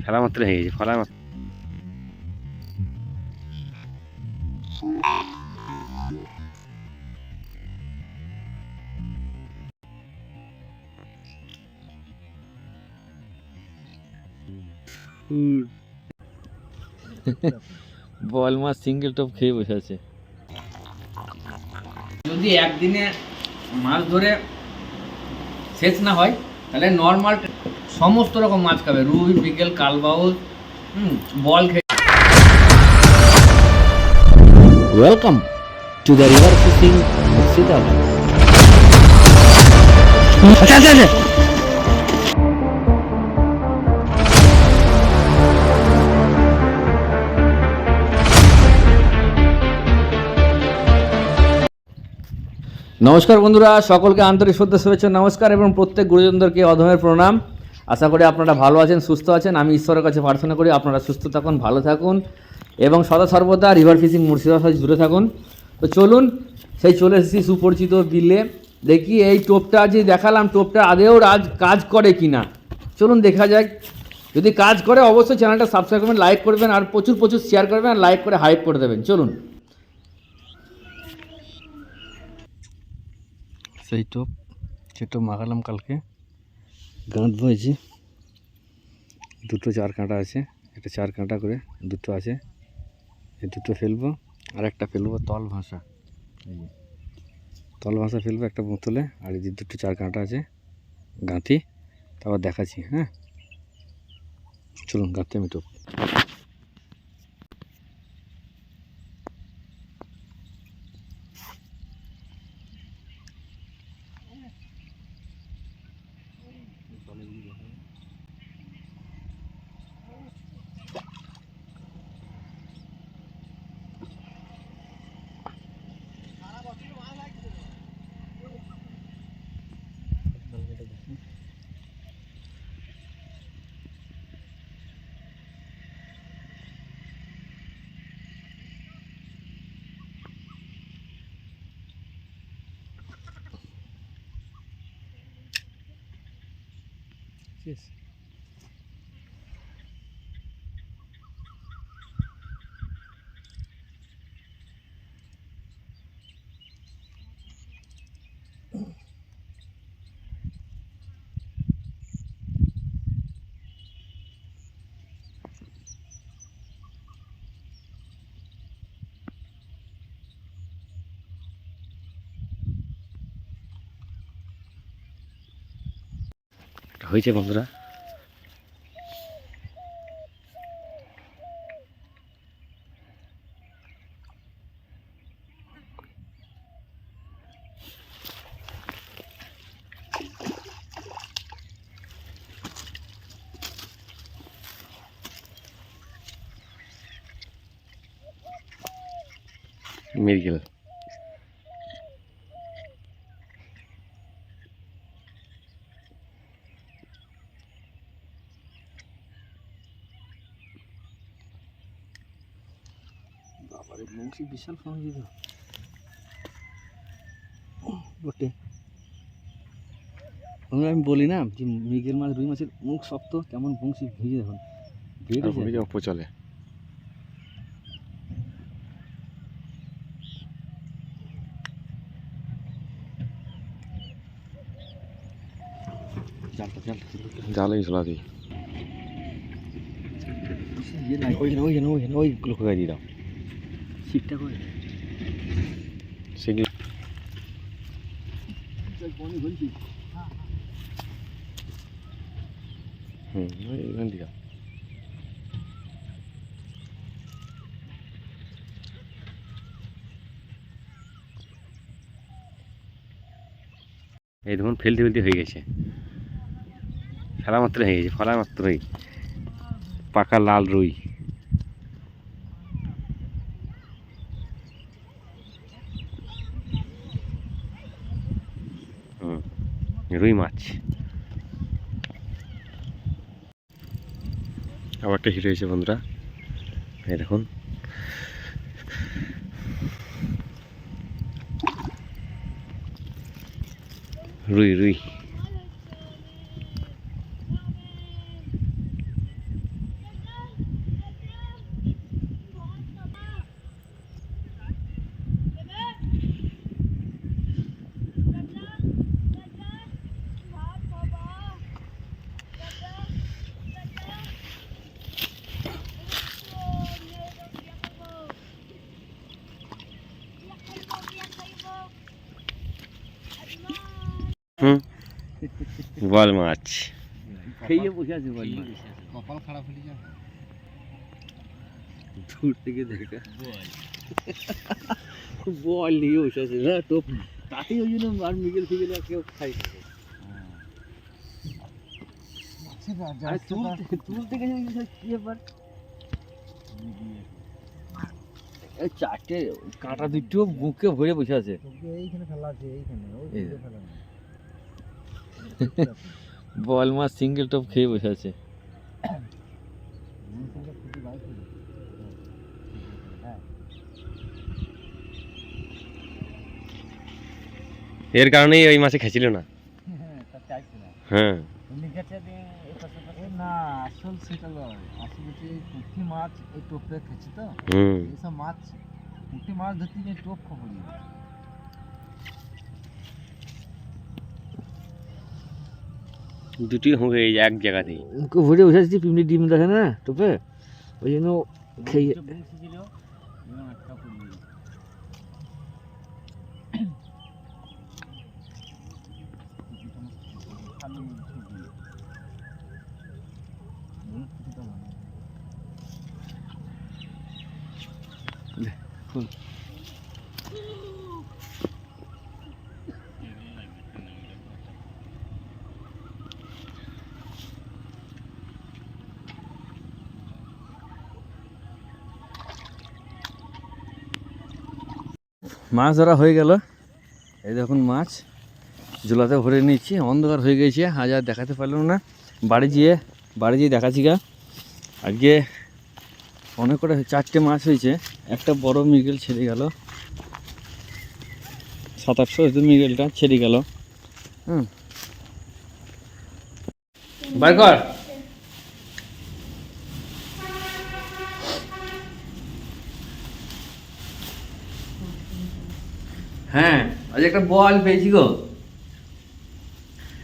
ফেলা মাত্র হয়ে গেছে, ফেলা মাত্র। বল মাছ সিঙ্গেল টপ খেয়ে বসে আছে। যদি একদিনে মাছ ধরে শেষ না হয় তাহলে নর্মাল সমস্ত রকম মাছ খাবে, রুই, বিকেল, কালবাউস, বল খেয়ে। Welcome to the river fishing Murshidabad. নমস্কার বন্ধুরা, সকলকে আন্তরিক শ্রদ্ধা, শুভেচ্ছা, নমস্কার এবং প্রত্যেক গুরুজনদেরকে অধমের প্রণাম। আশা করি আপনারা ভালো আছেন, সুস্থ আছেন। আমি ঈশ্বরের কাছে প্রার্থনা করি আপনারা সুস্থ থাকুন, ভালো থাকুন এবং সদা সর্বদা রিভার ফিশিং মুর্শিদাবাদ সাথে জুড়ে থাকুন। তো চলুন, সেই চলে এসেছি সুপরিচিত বিলে। দেখি এই টোপটা যে দেখালাম, টোপটা আদেও কাজ করে কি না, চলুন দেখা যাক। যদি কাজ করে অবশ্যই চ্যানেলটা সাবস্ক্রাইব করবেন, লাইক করবেন আর প্রচুর প্রচুর শেয়ার করবেন আর লাইক করে হাইপ করে দেবেন। চলুন। সেই টোপ যেটা মাখালাম কালকে, গাঁট বয়েছি, দুটো 4 কাঁটা আছে, এটা 4 কাঁটা করে দুটো আছে, এই দুটো ফেলবো আর একটা ফেলবো তল ভাষা। এই যে তল ভাষা ফেলবো একটা বোতলে, আর এই যে দুটো 4 কাঁটা আছে গাঁথি, তারপর দেখাচ্ছি। হ্যাঁ চলুন, গাঁথতে আমি টোপ। Yes. হয়েছে বন্ধুরা, মিরগেল। বাবারে বংশী বিশাল ফাঁস দিল বটে। আমি বলি না যে মৃগেল মাছ, রুই মাছের মুখ শক্ত, কেমন বংশী ভিজে দেখুন, বেরিয়ে অপো চলে। জালেই ঝোলা দিই, ওইগুলো কোথায় দিয়ে দাও, ছিটটা করে সেগুলো। এখান দিয়ে এই দেখুন, ফেলতে ফেলতে হয়ে গেছে, ফেলা মাত্র হয়ে গেছে, ফেলা মাত্রই পাকা লাল রুই। রুই মাছ আবার একটা হিট হয়েছে বন্ধুরা, এই দেখুন। রুই রুই হুম বল মাছ খেয়ে বসে আছে বল মাছ। কপাল খারাপ হয়ে যায়। দূর থেকে দেখা বল নিয়ে বসে আছে না টোপ, তাতেই ওই জন্য আর মিগেল ফিগেল আর কেউ খাই না। আর চুল থেকে কি ব্যাপার, এই চারটে কাঁটা দুটো বুকে ভরে বসে আছে। এইখানে ফেলা আছে, এইখানে ফেলা নেই। বল মাছ সিঙ্গেল টপ খেয়ে বসে আছে। এর কারণেই ওই মাছে খেছিল না। হ্যাঁ না আসল সেটা নয়, আসল হচ্ছে পুঁটি মাছ এই টোপে খেছে তো। হুম এইসব মাছ পুঁটি মাছ ধরতে গিয়ে টোপ খবর দুটি হবে এই এক জায়গাতেই। মুখে ভরে বসে আছে, পিমড়ি ডিম দেখে না টোপে, ওই জন্য খেয়ে মাছ ধরা হয়ে গেল। এই দেখুন মাছ ঝোলাতে ভরে নিচ্ছি, অন্ধকার হয়ে গেছে, আজ আর দেখাতে পারলাম না। বাড়ি গিয়ে দেখাচ্ছি গা। আজকে অনেক করে 4টে মাছ হয়েছে, একটা বড় মৃগেল ছেড়ে গেল, 700-800 মৃগেলটা ছেড়ে গেল। বার কর। হ্যাঁ আজ একটা বল পেয়েছি গো,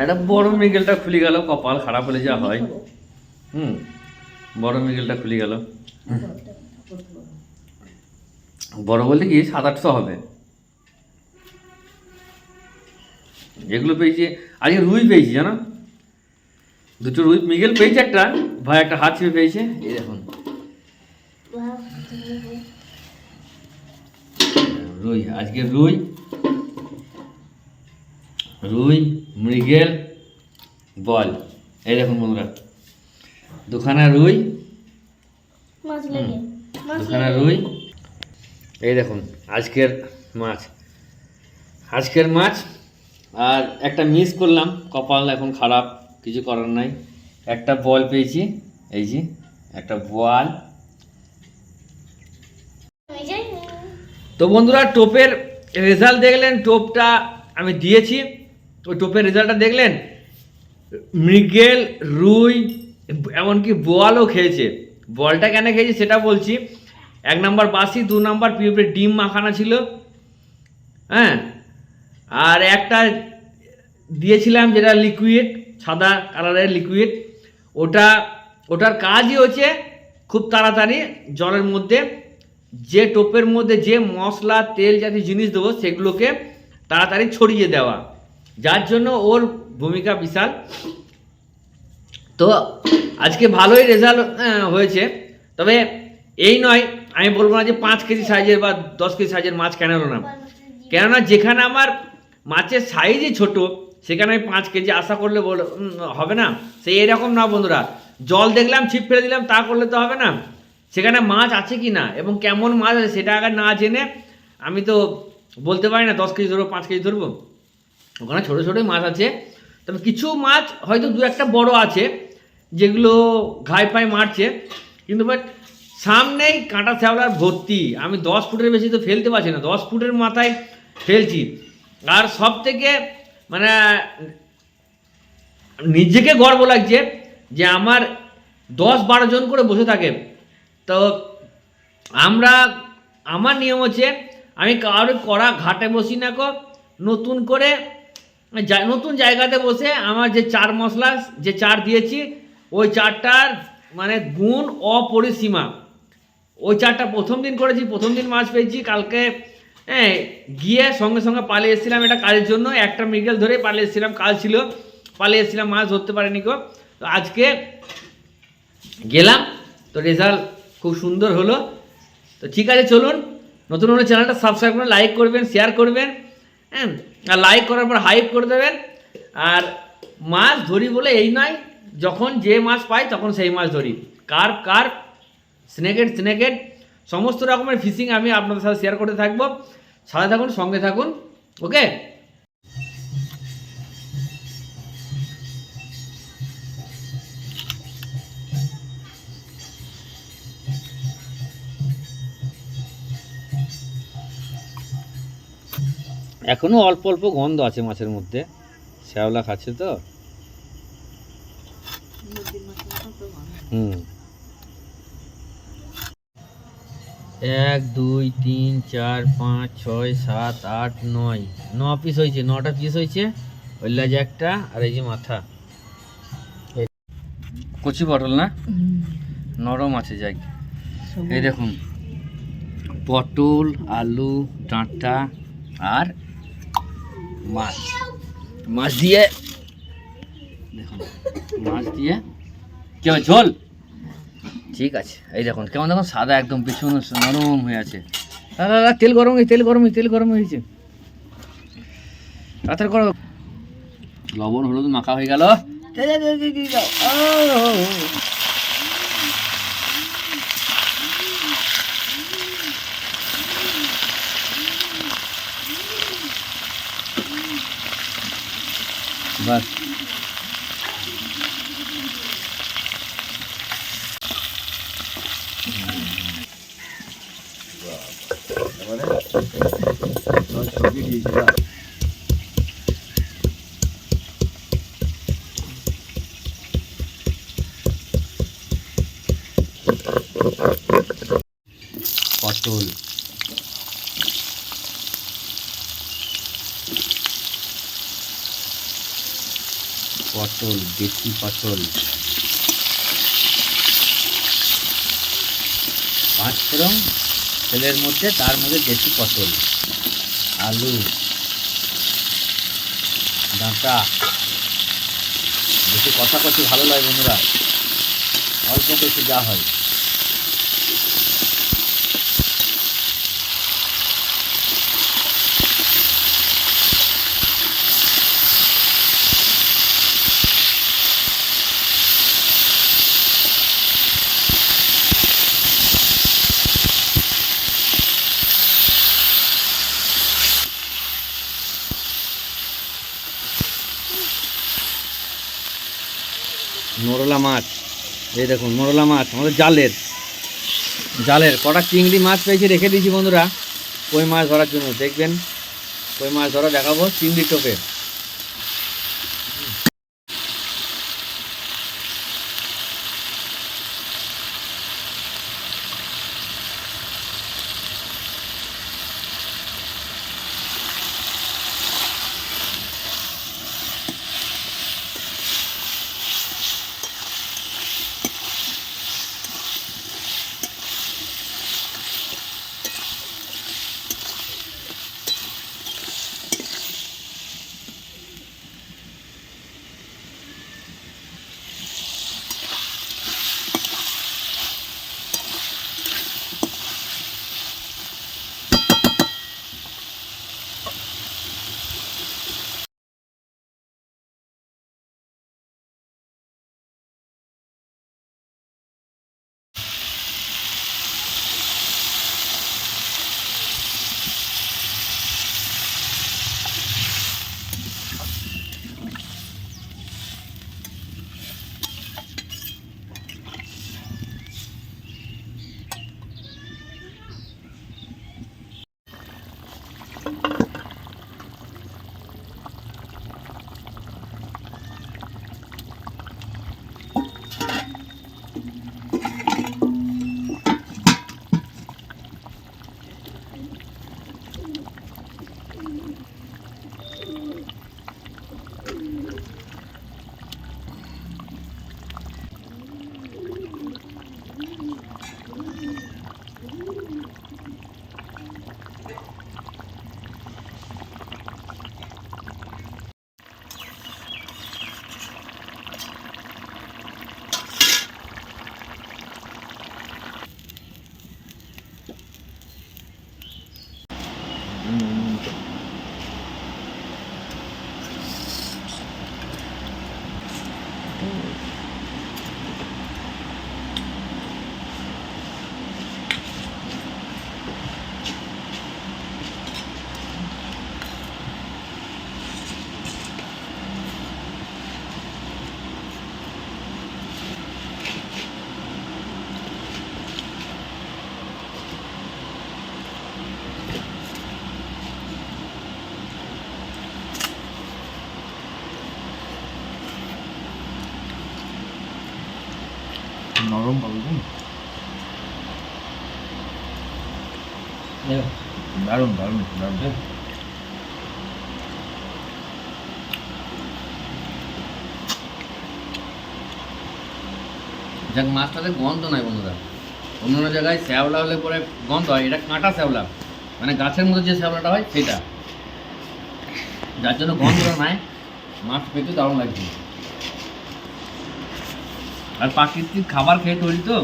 একটা বড় মৃগেলটা খুলে গেল, কপাল খারাপ হলে যা হয়। বড় মৃগেলটা খুলে গেল। বড় বলতে কি 700-800 হবে। এগুলো পেয়েছি আজকে, রুই পেয়েছি জানো, দুটো রুই মৃগেল পেয়েছে, একটা ভাই একটা হাত ছিপে পেয়েছে। এই দেখুন রুই, আজকে রুই মৃগেল বল। এই দেখুন বন্ধুরা, দুখানা রুই, দুখানা রুই। এই দেখুন আজকের মাছ। আর একটা মিস করলাম, কপাল এখন খারাপ, কিছু করার নাই। একটা বল পেয়েছি, এই যে একটা বল। তো বন্ধুরা টোপের রেজাল্ট দেখলেন, টোপটা আমি দিয়েছি, ওই টোপের রেজাল্টটা দেখলেন। মৃগেল, রুই, এমনকি বোয়ালও খেয়েছে। বলটা কেন খেয়েছে সেটা বলছি। 1 নম্বর বাসি, 2 নম্বর পিঁপড়ে ডিম মাখানা ছিল, হ্যাঁ। আর একটা দিয়েছিলাম যেটা লিকুইড, সাদা কালারের লিকুইড, ওটার কাজই হচ্ছে খুব তাড়াতাড়ি জলের মধ্যে যে টোপের মধ্যে যে মশলা তেল জাতীয় জিনিস দেবো সেগুলোকে তাড়াতাড়ি ছড়িয়ে দেওয়া, যার জন্য ওর ভূমিকা বিশাল। তো আজকে ভালোই রেজাল্ট হয়েছে। তবে এই নয়, আমি বলবো না যে 5 কেজি সাইজের বা 10 কেজি সাইজের মাছ কেন হলো না, কেননা যেখানে আমার মাছের সাইজই ছোট সেখানে আমি 5 কেজি আশা করলে হবে না। সেই এরকম না বন্ধুরা, জল দেখলাম ছিপ ফেলে দিলাম তা করলে তো হবে না। সেখানে মাছ আছে কি না এবং কেমন মাছ আছে সেটা আগে না জেনে আমি তো বলতে পারি না 10 কেজি ধরবো 5 কেজি ধরবো। ওখানে ছোটো ছোটোই মাছ আছে, তবে কিছু মাছ হয়তো 2-1টা বড় আছে যেগুলো ঘাই পায়ে মারছে, কিন্তু বাট সামনেই কাঁটা শ্যাওলার ভর্তি। আমি 10 ফুটের বেশি তো ফেলতে পারছি না, 10 ফুটের মাথায় ফেলছি। আর সব থেকে মানে নিজেকে গর্ব লাগছে যে আমার 10-12 জন করে বসে থাকে। তো আমার নিয়ম হচ্ছে আমি কারোর করা ঘাটে বসি না কো, নতুন করে নতুন জায়গাতে বসে আমার যে 4 মশলা যে 4 দিয়েছি ওই 4টার মানে গুণ অপরিসীমা। ওই 4টা প্রথম দিন করেছি, প্রথম দিন মাছ পেয়েছি, কালকে হ্যাঁ, গিয়ে সঙ্গে সঙ্গে পালিয়ে এসেছিলাম এটা কাজের জন্য, একটা মৃগেল ধরে পালিয়ে এসেছিলাম, কাজ ছিল, পালিয়ে এসেছিলাম, মাছ ধরতে পারিনি গো। তো আজকে গেলাম, তো রেজাল্ট খুব সুন্দর হলো। তো ঠিক আছে, চলুন নতুন নতুন চ্যানেলটা সাবস্ক্রাইব করে লাইক করবেন, শেয়ার করবেন, হ্যাঁ, আর লাইক করার পর হাইপ করে দেবেন। আর মাছ ধরি বলে এই নয়, যখন যে মাছ পাই তখন সেই মাছ ধরি, কার্প, স্নেকেট সমস্ত রকমের ফিশিং আমি আপনাদের সাথে শেয়ার করতে থাকবো। সাথে থাকুন, সঙ্গে থাকুন, ওকে। এখনো অল্প অল্প গন্ধ আছে মাছের মধ্যে, শ্যাওলা খাচ্ছে তো। হুম, 1 2 3 4 5 6 7 8 9 পিস হয়েছে, 9টা পিস হয়েছে। ওই লেজ একটা, আর এই যে মাথা। কচি পটল না, নরম আছে যাই। এই দেখুন, পটল, আলু, ডাঁটা আর মাছ দিয়ে, দেখুন মাছ দিয়ে কি হবে, ঝোল। ঠিক আছে, এই দেখুন কেমন, দেখুন সাদা একদম, পিছনে নরম হয়ে আছে। দাদা তেল গরম হয়েছে, তাড়াতাড়ি করো। লবণ হলুদ মাখা হয়ে গেল। বাস, পটল, দেশি পটল, 5 ফোড়ন তেলের মধ্যে, তার মধ্যে দেশি পটল, আলু, ডাঁটা। বেশি কষা কষি ভালো লাগে বন্ধুরা, অল্প কষি যা হয়। মোরলা মাছ, এই দেখুন মোরলা মাছ আমাদের জালের কটা চিংড়ি মাছ পেয়েছি, রেখে দিয়েছি বন্ধুরা কই মাছ ধরার জন্য। দেখবেন কই মাছ ধরা দেখাবো চিংড়ি টোপে। নরম পাবো দারুণ দারুণ দারুণ। যাক, মাছটাতে গন্ধ নাই বন্ধুরা। অন্য অন্য জায়গায় শ্যাওলা হলে পরে গন্ধ হয়, এটা কাঁটা শ্যাওলা, মানে গাছের মধ্যে যে শ্যাওলাটা হয় সেটা, যার জন্য গন্ধটা নাই। মাছ পেতে দারুণ লাগছে। আর প্রাকৃতিক খাবার খেয়ে তৈরি তো,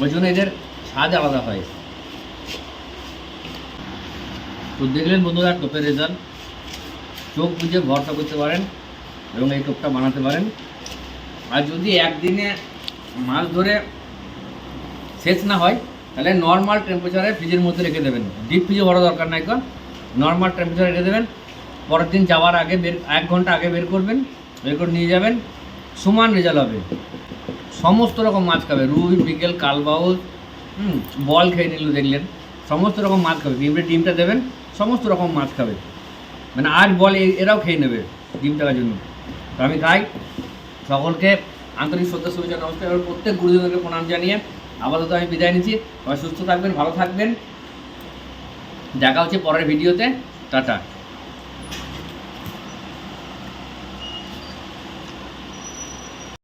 ওই জন্য এদের স্বাদ আলাদা হয়। তো দেখলেন বন্ধুরা টোপের রেজাল্ট, চোখ বুঝে ভরসা করতে পারেন এবং এই টোপটা বানাতে পারেন। আর যদি একদিনে মাছ ধরে শেষ না হয় তাহলে নর্মাল টেম্পারেচারে ফ্রিজের মধ্যে রেখে দেবেন, ডিপ ফ্রিজে ভরা দরকার নাই, কারণ নর্মাল টেম্পারেচারে রেখে দেবেন। পরের দিন যাওয়ার আগে 1 ঘন্টা আগে বের করবেন, বের করে নিয়ে যাবেন, সমান রেজাল্ট হবে। সমস্ত রকম মাছ খাবে, রুই, বিকেল, কালবাউস, বল খেয়ে নিল দেখলেন, সমস্ত রকম মাছ খাবে। পিঁপড়ে ডিমটা দেবেন, সমস্ত রকম মাছ খাবে, মানে আজ বল এরাও খেয়ে নেবে ডিম টাকার জন্য। তো আমি খাই, সকলকে আন্তরিক শ্রদ্ধা শুভেচ্ছা নমস্কার। এবার প্রত্যেক গুরুজনকে প্রণাম জানিয়ে আপাতত আমি বিদায় নিচ্ছি। সবাই সুস্থ থাকবেন, ভালো থাকবেন, দেখা হচ্ছে পরের ভিডিওতে। টাটা।